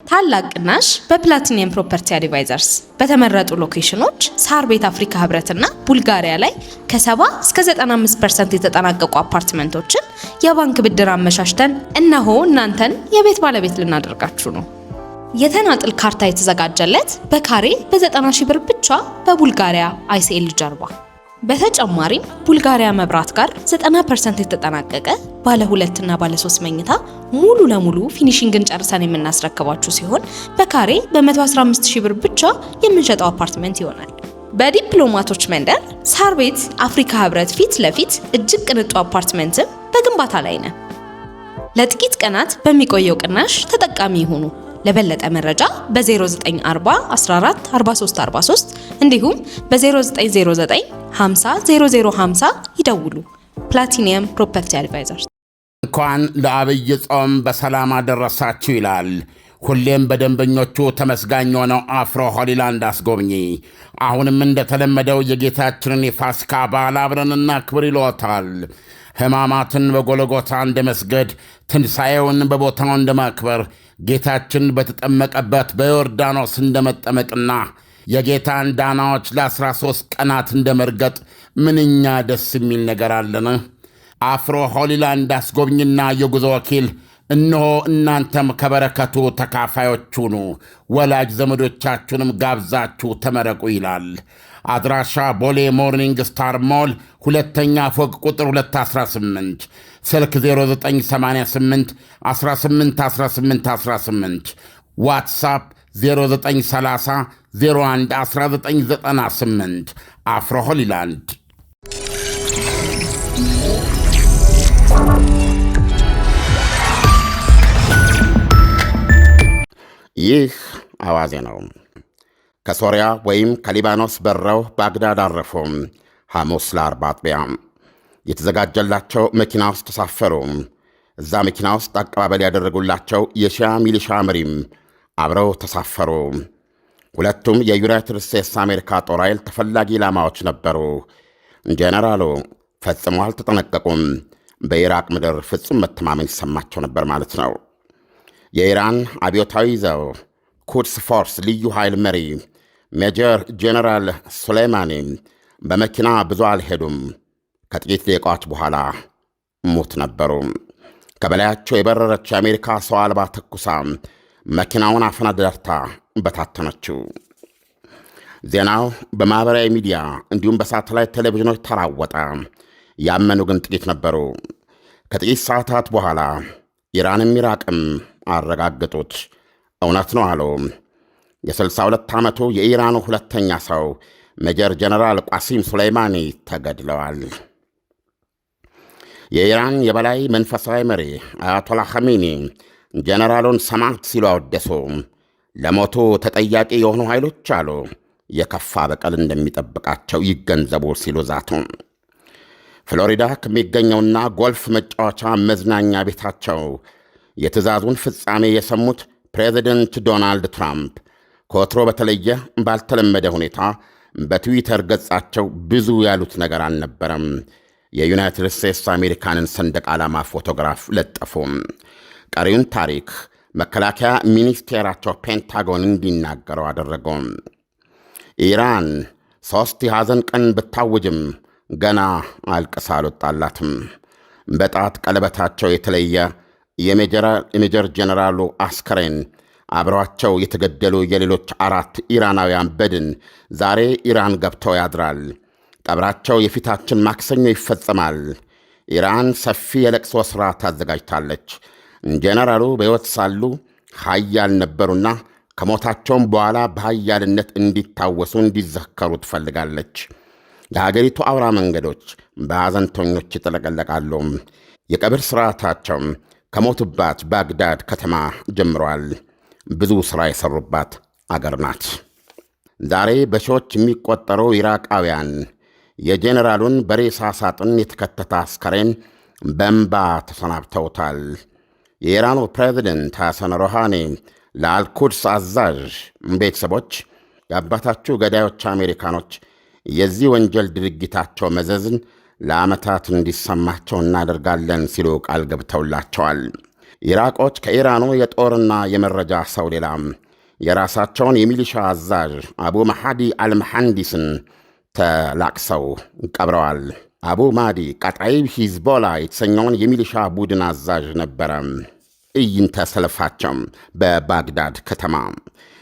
ታላቅ ቅናሽ በፕላቲኒየም ፕሮፐርቲ አድቫይዘርስ በተመረጡ ሎኬሽኖች ሳር ቤት አፍሪካ ህብረትና ቡልጋሪያ ላይ ከ70 እስከ 95% የተጠናቀቁ አፓርትመንቶችን የባንክ ብድር አመሻሽተን እነሆ እናንተን የቤት ባለቤት ልናደርጋችሁ ነው። የተናጥል ካርታ የተዘጋጀለት በካሬ በ90 ሺህ ብር ብቻ በቡልጋሪያ አይሲኤል ጀርባ። በተጨማሪም ቡልጋሪያ መብራት ጋር 90% የተጠናቀቀ ባለ 2 እና ባለ 3 መኝታ ሙሉ ለሙሉ ፊኒሺንግን ጨርሰን የምናስረክባችሁ ሲሆን በካሬ በ115 ሺህ ብር ብቻ የምንሸጠው አፓርትመንት ይሆናል። በዲፕሎማቶች መንደር ሳር ቤት አፍሪካ ህብረት ፊት ለፊት እጅግ ቅንጡ አፓርትመንትም በግንባታ ላይ ነን። ለጥቂት ቀናት በሚቆየው ቅናሽ ተጠቃሚ ይሁኑ። ለበለጠ መረጃ በ0940 14 43 43 እንዲሁም በ0909 50 0050 ይደውሉ። ፕላቲኒየም ፕሮፐርቲ አድቫይዘርስ። እንኳን ለአብይ ጾም በሰላም አደረሳችሁ ይላል ሁሌም በደንበኞቹ ተመስጋኝ የሆነው አፍሮ ሆሊላንድ አስጎብኚ። አሁንም እንደተለመደው የጌታችንን የፋሲካ በዓል አብረን እናክብር ይሎታል። ሕማማትን በጎልጎታ እንደ መስገድ፣ ትንሣኤውን በቦታው እንደ ማክበር፣ ጌታችን በተጠመቀበት በዮርዳኖስ እንደ መጠመቅና የጌታን ዳናዎች ለ13 ቀናት እንደ መርገጥ ምንኛ ደስ የሚል ነገር አለን። አፍሮ ሆሊላንድ አስጎብኝና የጉዞ ወኪል እነሆ እናንተም ከበረከቱ ተካፋዮች ሁኑ፣ ወላጅ ዘመዶቻችሁንም ጋብዛችሁ ተመረቁ ይላል። አድራሻ ቦሌ ሞርኒንግ ስታር ሞል ሁለተኛ ፎቅ ቁጥር 218፣ ስልክ 0988 18 18 18፣ ዋትሳፕ 0930 01 1998። አፍሮ ሆሊላንድ። ይህ አዋዜ ነው። ከሶሪያ ወይም ከሊባኖስ በረው ባግዳድ አረፉ። ሐሙስ ለአርብ አጥቢያ የተዘጋጀላቸው መኪና ውስጥ ተሳፈሩ። እዛ መኪና ውስጥ አቀባበል ያደረጉላቸው የሺያ ሚሊሻ መሪም አብረው ተሳፈሩ። ሁለቱም የዩናይትድ ስቴትስ አሜሪካ ጦር ኃይል ተፈላጊ ኢላማዎች ነበሩ። ጄኔራሉ ፈጽሞ አልተጠነቀቁም። በኢራቅ ምድር ፍጹም መተማመን ይሰማቸው ነበር ማለት ነው። የኢራን አብዮታዊ ዘብ ኩድስ ፎርስ ልዩ ኃይል መሪ ሜጀር ጄኔራል ሱሌይማኒ በመኪና ብዙ አልሄዱም። ከጥቂት ደቂቃዎች በኋላ ሙት ነበሩ። ከበላያቸው የበረረች የአሜሪካ ሰው አልባ ተኩሳ መኪናውን አፈናዳርታ በታተነችው። ዜናው በማኅበራዊ ሚዲያ እንዲሁም በሳተላይት ቴሌቪዥኖች ተራወጠ። ያመኑ ግን ጥቂት ነበሩ። ከጥቂት ሰዓታት በኋላ ኢራንም ኢራቅም አረጋገጡት። እውነት ነው አሉ። የ62 ዓመቱ የኢራኑ ሁለተኛ ሰው ሜጀር ጀነራል ቃሲም ሱሌይማኒ ተገድለዋል። የኢራን የበላይ መንፈሳዊ መሪ አያቶላ ኸሜኒ ጀነራሉን ሰማዕት ሲሉ አወደሱ። ለሞቱ ተጠያቂ የሆኑ ኃይሎች አሉ የከፋ በቀል እንደሚጠብቃቸው ይገንዘቡ ሲሉ ዛቱ። ፍሎሪዳ ከሚገኘውና ጎልፍ መጫወቻ መዝናኛ ቤታቸው የትዕዛዙን ፍጻሜ የሰሙት ፕሬዚደንት ዶናልድ ትራምፕ ከወትሮ በተለየ ባልተለመደ ሁኔታ በትዊተር ገጻቸው ብዙ ያሉት ነገር አልነበረም። የዩናይትድ ስቴትስ አሜሪካንን ሰንደቅ ዓላማ ፎቶግራፍ ለጠፉ። ቀሪውን ታሪክ መከላከያ ሚኒስቴራቸው ፔንታጎን እንዲናገረው አደረገው። ኢራን 3 የሐዘን ቀን ብታውጅም ገና አልቅሳ አልወጣላትም። በጣት ቀለበታቸው የተለየ የሜጀር ጀነራሉ አስከሬን አብረዋቸው የተገደሉ የሌሎች 4 ኢራናውያን በድን ዛሬ ኢራን ገብተው ያድራል። ቀብራቸው የፊታችን ማክሰኞ ይፈጸማል። ኢራን ሰፊ የለቅሶ ሥራ ታዘጋጅታለች። ጀነራሉ በሕይወት ሳሉ ኃያል ነበሩና ከሞታቸውም በኋላ በኃያልነት እንዲታወሱ እንዲዘከሩ ትፈልጋለች። የሀገሪቱ አውራ መንገዶች በሐዘንተኞች ይጥለቀለቃሉ። የቀብር ሥርዓታቸው ከሞቱባት ባግዳድ ከተማ ጀምሯል። ብዙ ሥራ የሠሩባት አገር ናት። ዛሬ በሺዎች የሚቆጠሩ ኢራቃውያን የጄኔራሉን በሬሳ ሳጥን የተከተተ አስከሬን በእንባ ተሰናብተውታል። የኢራኑ ፕሬዚደንት ሐሰን ሮሃኒ ለአልኩድስ አዛዥ ቤተሰቦች የአባታችሁ ገዳዮች አሜሪካኖች የዚህ ወንጀል ድርጊታቸው መዘዝን ለዓመታት እንዲሰማቸው እናደርጋለን ሲሉ ቃል ገብተውላቸዋል። ኢራቆች ከኢራኑ የጦርና የመረጃ ሰው ሌላ የራሳቸውን የሚሊሻ አዛዥ አቡ መሐዲ አልመሐንዲስን ተላቅሰው ቀብረዋል። አቡ ማዲ ቃጣይብ ሂዝቦላ የተሰኘውን የሚሊሻ ቡድን አዛዥ ነበረ። ትዕይንተ ሰልፋቸው በባግዳድ ከተማ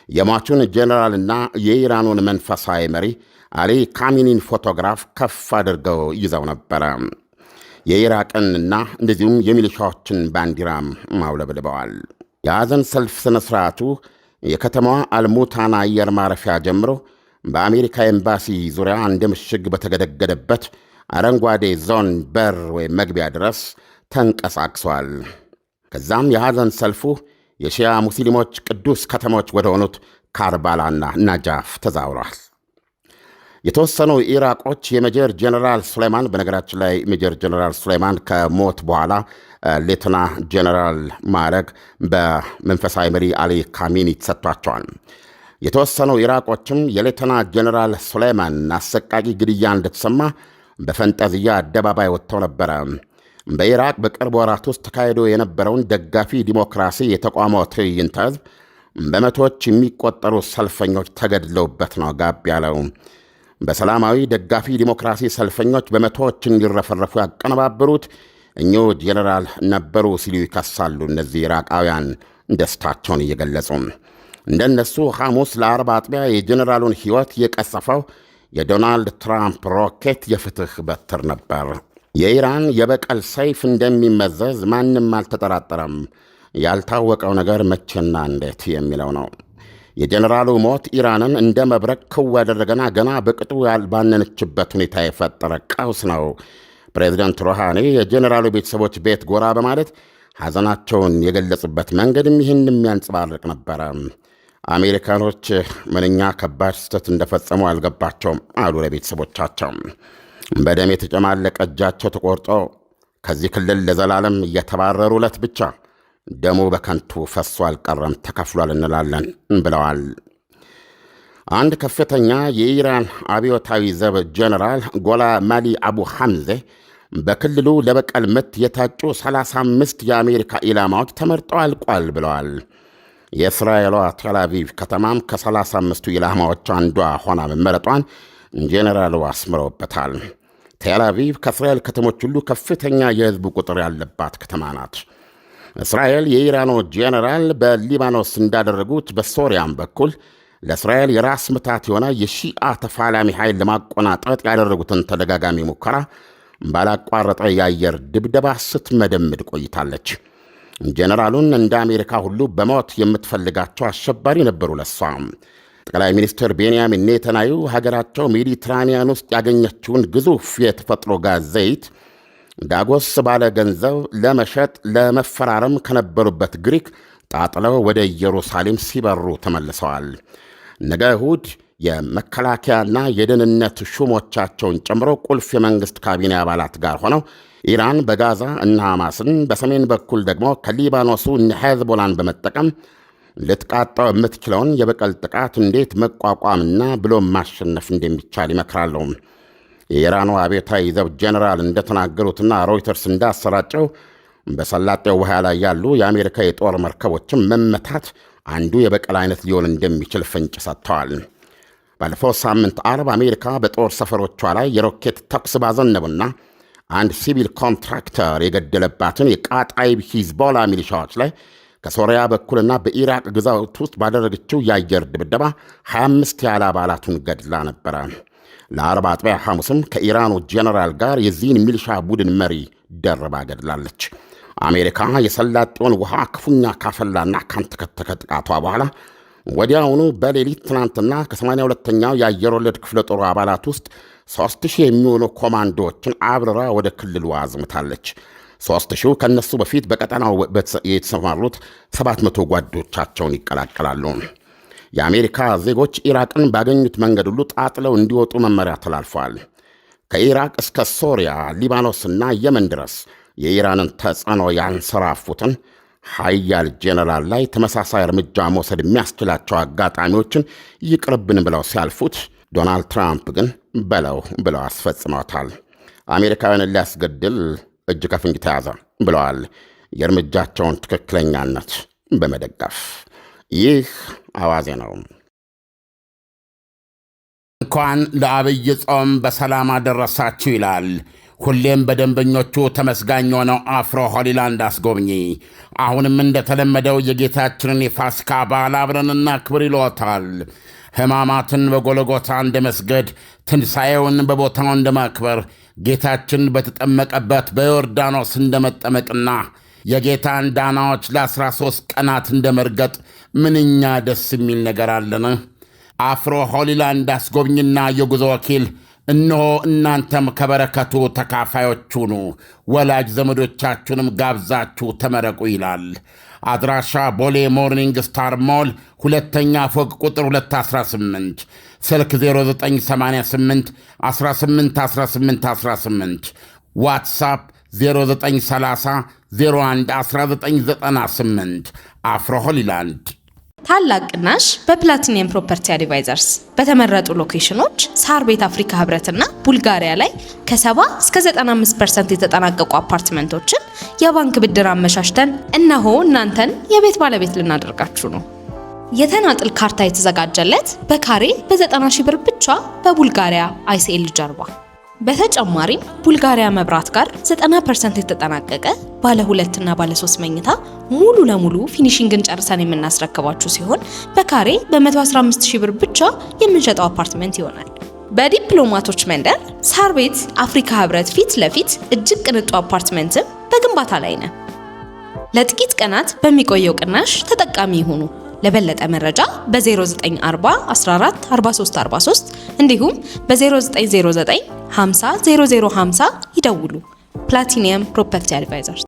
የሟቹን ጄኔራልና የኢራኑን መንፈሳዊ መሪ አሊ ካሚኒን ፎቶግራፍ ከፍ አድርገው ይዘው ነበረ። የኢራቅንና እንደዚሁም የሚሊሻዎችን ባንዲራም ማውለብልበዋል። የሐዘን ሰልፍ ሥነ ሥርዓቱ የከተማዋ አልሙታና አየር ማረፊያ ጀምሮ በአሜሪካ ኤምባሲ ዙሪያ እንደ ምሽግ በተገደገደበት አረንጓዴ ዞን በር ወይም መግቢያ ድረስ ተንቀሳቅሷል። ከዛም የሐዘን ሰልፉ የሺያ ሙስሊሞች ቅዱስ ከተሞች ወደ ሆኑት ካርባላና ናጃፍ ተዛውሯል። የተወሰኑ ኢራቆች የሜጀር ጀነራል ሱሌይማን፣ በነገራችን ላይ ሜጀር ጀነራል ሱሌይማን ከሞት በኋላ ሌተና ጀነራል ማዕረግ በመንፈሳዊ መሪ አሊ ካሚኒ ተሰጥቷቸዋል። የተወሰኑ ኢራቆችም የሌተና ጀነራል ሱሌይማን አሰቃቂ ግድያ እንደተሰማ በፈንጠዝያ አደባባይ ወጥተው ነበረ። በኢራቅ በቅርብ ወራት ውስጥ ተካሂዶ የነበረውን ደጋፊ ዲሞክራሲ የተቋሞ ትዕይንተ ሕዝብ በመቶዎች የሚቆጠሩ ሰልፈኞች ተገድለውበት ነው ጋብ ያለው። በሰላማዊ ደጋፊ ዲሞክራሲ ሰልፈኞች በመቶዎች እንዲረፈረፉ ያቀነባበሩት እኚሁ ጄኔራል ነበሩ ሲሉ ይከሳሉ። እነዚህ ኢራቃውያን ደስታቸውን እየገለጹ እንደነሱ ሐሙስ ለአርብ አጥቢያ የጄኔራሉን ሕይወት የቀሰፈው የዶናልድ ትራምፕ ሮኬት የፍትሕ በትር ነበር። የኢራን የበቀል ሰይፍ እንደሚመዘዝ ማንም አልተጠራጠረም። ያልታወቀው ነገር መቼና እንዴት የሚለው ነው። የጀኔራሉ ሞት ኢራንን እንደ መብረቅ ክው ያደረገና ገና በቅጡ ያልባነነችበት ሁኔታ የፈጠረ ቀውስ ነው። ፕሬዚደንት ሩሃኒ የጀኔራሉ ቤተሰቦች ቤት ጎራ በማለት ሐዘናቸውን የገለጹበት መንገድም ይህን የሚያንጸባርቅ ነበረ። አሜሪካኖች ምንኛ ከባድ ስህተት እንደፈጸሙ አልገባቸውም አሉ ለቤተሰቦቻቸው። በደም የተጨማለቀ እጃቸው ተቆርጦ ከዚህ ክልል ለዘላለም እየተባረሩለት ብቻ ደሙ በከንቱ ፈሶ አልቀረም፣ ተከፍሏል እንላለን ብለዋል። አንድ ከፍተኛ የኢራን አብዮታዊ ዘብ ጀነራል ጎላ ማሊ አቡ ሐምዜ በክልሉ ለበቀል ምት የታጩ 35 የአሜሪካ ኢላማዎች ተመርጠው አልቋል ብለዋል። የእስራኤሏ ቴልአቪቭ ከተማም ከ35ቱ ኢላማዎች አንዷ ሆና መመረጧን ጄኔራሉ አስምረውበታል። ቴልአቪቭ ከእስራኤል ከተሞች ሁሉ ከፍተኛ የሕዝብ ቁጥር ያለባት ከተማ ናት። እስራኤል የኢራኑ ጄኔራል በሊባኖስ እንዳደረጉት በሶሪያም በኩል ለእስራኤል የራስ ምታት የሆነ የሺአ ተፋላሚ ኃይል ለማቆናጠጥ ያደረጉትን ተደጋጋሚ ሙከራ ባላቋረጠ የአየር ድብደባ ስትመደምድ ቆይታለች። ጄኔራሉን እንደ አሜሪካ ሁሉ በሞት የምትፈልጋቸው አሸባሪ ነበሩ ለሷ። ጠቅላይ ሚኒስትር ቤንያሚን ኔታንያሁ ሀገራቸው ሜዲትራኒያን ውስጥ ያገኘችውን ግዙፍ የተፈጥሮ ጋዝ ዘይት ዳጎስ ባለ ገንዘብ ለመሸጥ ለመፈራረም ከነበሩበት ግሪክ ጣጥለው ወደ ኢየሩሳሌም ሲበሩ ተመልሰዋል። ነገ እሁድ የመከላከያና የደህንነት ሹሞቻቸውን ጨምሮ ቁልፍ የመንግሥት ካቢኔ አባላት ጋር ሆነው ኢራን በጋዛ እነ ሐማስን፣ በሰሜን በኩል ደግሞ ከሊባኖሱ እነ ሄዝቦላን በመጠቀም ልትቃጣው የምትችለውን የበቀል ጥቃት እንዴት መቋቋምና ብሎ ማሸነፍ እንደሚቻል ይመክራሉ። የኢራኑ አብዮታዊ ዘብ ጀነራል እንደተናገሩትና ሮይተርስ እንዳሰራጨው በሰላጤው ውሃ ላይ ያሉ የአሜሪካ የጦር መርከቦችን መመታት አንዱ የበቀል አይነት ሊሆን እንደሚችል ፍንጭ ሰጥተዋል። ባለፈው ሳምንት አርብ አሜሪካ በጦር ሰፈሮቿ ላይ የሮኬት ተኩስ ባዘነቡና አንድ ሲቪል ኮንትራክተር የገደለባትን የቃጣይብ ሂዝቦላ ሚሊሻዎች ላይ ከሶሪያ በኩልና በኢራቅ ግዛት ውስጥ ባደረገችው የአየር ድብደባ 25 ያህል አባላቱን ገድላ ነበረ። ለአርብ አጥቢያ ሐሙስም ከኢራኑ ጄኔራል ጋር የዚህን ሚሊሻ ቡድን መሪ ደርባ ገድላለች። አሜሪካ የሰላጤውን ውሃ ክፉኛ ካፈላና ካንተከተከ ጥቃቷ በኋላ ወዲያውኑ በሌሊት ትናንትና ከ82ኛው የአየር ወለድ ክፍለ ጦሩ አባላት ውስጥ 3000 የሚሆኑ ኮማንዶዎችን አብረራ ወደ ክልሉ አዝምታለች። 3000 ከነሱ በፊት በቀጠናው የተሰማሩት 700 ጓዶቻቸውን ይቀላቀላሉ። የአሜሪካ ዜጎች ኢራቅን ባገኙት መንገድ ሁሉ ጣጥለው እንዲወጡ መመሪያ ተላልፈዋል። ከኢራቅ እስከ ሶሪያ፣ ሊባኖስና የመን ድረስ የኢራንን ተጽዕኖ ያንሰራፉትን ኃያል ጄኔራል ላይ ተመሳሳይ እርምጃ መውሰድ የሚያስችላቸው አጋጣሚዎችን ይቅርብን ብለው ሲያልፉት፣ ዶናልድ ትራምፕ ግን ብለው አስፈጽመውታል። አሜሪካውያንን ሊያስገድል እጅ ከፍንጅ ተያዘ ብለዋል። የእርምጃቸውን ትክክለኛነት በመደገፍ። ይህ አዋዜ ነው። እንኳን ለአብይ ጾም በሰላም አደረሳችሁ ይላል ሁሌም በደንበኞቹ ተመስጋኝ የሆነው አፍሮ ሆሊላንድ አስጎብኚ። አሁንም እንደተለመደው የጌታችንን የፋሲካ በዓል አብረን እናክብር ይሎታል። ሕማማትን በጎልጎታ እንደ መስገድ፣ ትንሣኤውን በቦታው እንደ ማክበር፣ ጌታችን በተጠመቀበት በዮርዳኖስ እንደ መጠመቅና የጌታን ዳናዎች ለ13 ቀናት እንደ መርገጥ ምንኛ ደስ የሚል ነገር አለን። አፍሮ ሆሊላንድ አስጎብኝና የጉዞ ወኪል እነሆ እናንተም ከበረከቱ ተካፋዮች ሁኑ፣ ወላጅ ዘመዶቻችሁንም ጋብዛችሁ ተመረቁ ይላል። አድራሻ ቦሌ ሞርኒንግ ስታር ሞል ሁለተኛ ፎቅ ቁጥር 218፣ ስልክ 0988 181818፣ ዋትሳፕ 0930 01 1998። አፍሮ ሆሊላንድ ታላቅ ቅናሽ በፕላቲኒየም ፕሮፐርቲ አድቫይዘርስ በተመረጡ ሎኬሽኖች ሳር ቤት አፍሪካ ህብረትና ቡልጋሪያ ላይ ከ70 እስከ 95% የተጠናቀቁ አፓርትመንቶችን የባንክ ብድር አመሻሽተን እነሆ እናንተን የቤት ባለቤት ልናደርጋችሁ ነው። የተናጥል ካርታ የተዘጋጀለት በካሬ በ90 ሺህ ብር ብቻ በቡልጋሪያ አይሲኤል ጀርባ። በተጨማሪም ቡልጋሪያ መብራት ጋር 90% የተጠናቀቀ ባለ 2 እና ባለ 3 መኝታ ሙሉ ለሙሉ ፊኒሺንግን ጨርሰን የምናስረክባችሁ ሲሆን በካሬ በ115 ሺህ ብር ብቻ የምንሸጠው አፓርትመንት ይሆናል። በዲፕሎማቶች መንደር ሳር ቤት አፍሪካ ህብረት ፊት ለፊት እጅግ ቅንጡ አፓርትመንትም በግንባታ ላይ ነው። ለጥቂት ቀናት በሚቆየው ቅናሽ ተጠቃሚ ይሁኑ። ለበለጠ መረጃ በ0940 14 43 43 እንዲሁም በ0909 50 0050 ይደውሉ። ፕላቲኒየም ፕሮፐርቲ አድቫይዘርስ